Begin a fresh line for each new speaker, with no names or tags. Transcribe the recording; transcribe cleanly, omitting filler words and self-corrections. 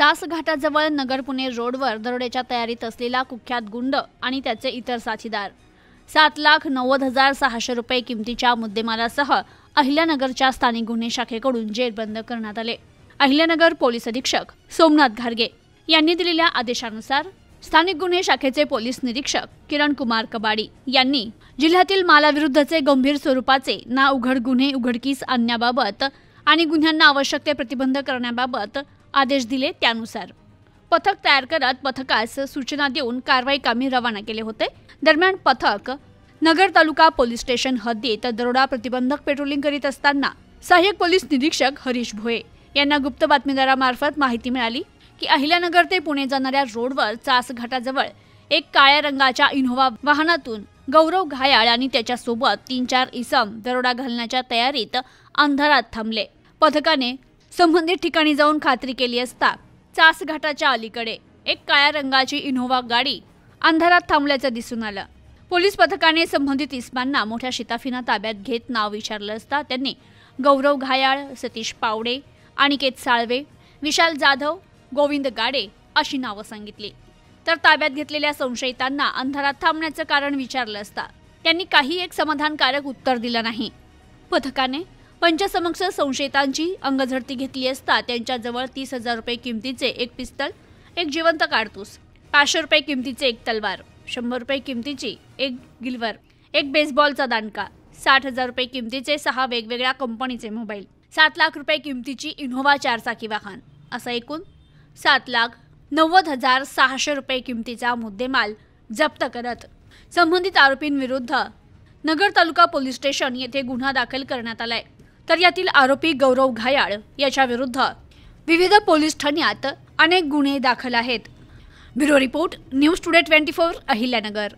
चास घाटाजवळ नगर पुणे रोडवर दरोड्याच्या तयारीत असलेला कुख्यात गुंड आणि त्याचे इतर साथीदार 7,90,600 रुपये किमतीच्या मुद्देमालासह अहिल्यानगरच्या स्थानिक गुन्हे शाखेकडून जेरबंद करण्यात आले। अहिल्यानगर पोलीस अधीक्षक सोमनाथ घारगे यांनी दिलेल्या आदेशानुसार स्थानिक गुन्हे शाखेचे पोलीस निरीक्षक किरण कुमार कबाडी यांनी जिल्ह्यातील मालाविरुद्धचे गंभीर स्वरूपाचे ना उघड गुन्हे उघडकीस आणण्याबाबत आणि गुन्ह्यांना आवश्यक ते प्रतिबंध करण्याबाबत आदेश दिले। त्यानुसार पथक तयार करत पथकास सूचना देऊन कारवाई कामी रवाना केले होते। दरम्यान पथक नगर तालुका पोलीस स्टेशन हद्दीत दरोडा प्रतिबंधक पेट्रोलिंग करीत असताना सहाय्यक पोलीस निरीक्षक हरीश भोये यांना गुप्त बातमीदारामार्फत माहिती मिळाली की अहिल्यानगर ते पुणे जाणाऱ्या रोडवर चास घाटाजवळ एक काळ्या रंगाच्या इनोव्हा वाहनातून गौरव घायाळ आणि त्याच्यासोबत 3-4 इसम दरोडा घालण्याच्या तयारीत अंधारात थांबले। पथकाने संबंधित ठिकाणी जाऊन खात्री केली असता चास घाटाच्या अलीकडे एक काळ्या रंगाची इनोव्हा गाडी अंधारात थांबल्याचं दिसून आलं। पोलीस पथकाने संबंधित इस्मांना मोठ्या शिताफीनं ताब्यात घेत नाव विचारलं असता त्यांनी गौरव घायाळ, सतीश पावडे, अनिकेत साळवे, विशाल जाधव, गोविंद गाडे अशी नावं सांगितली। तर ताब्यात घेतलेल्या संशयितांना अंधारात थांबण्याचं कारण विचारलं असता त्यांनी काही एक समाधानकारक उत्तर दिलं नाही। पथकाने पंचसमक्ष संशयितांची अंगझडती घेतली असता त्यांच्याजवळ 30,000 रुपये किमतीचे एक पिस्तल, एक जिवंत काडतूस, 500 रुपये किमतीचे एक तलवार, 100 रुपये किमतीची एक गिल्वर, एक बेसबॉलचा दांडका, 60,000 रुपये किमतीचे 6 वेगवेगळ्या कंपनीचे मोबाईल, 7 लाख रुपये किमतीची इनोव्हा 4-चाकी वाहन असा एकूण 7,90,600 रुपये किमतीचा मुद्देमाल जप्त करत संबंधित आरोपींविरुद्ध नगर तालुका पोलीस स्टेशन येथे गुन्हा दाखल करण्यात आलाय। तर यातील आरोपी गौरव घायाळ याच्या विरुद्ध विविध पोलीस ठाण्यात अनेक गुन्हे दाखल आहेत। Bureau report, news today 24 Ahilyanagar.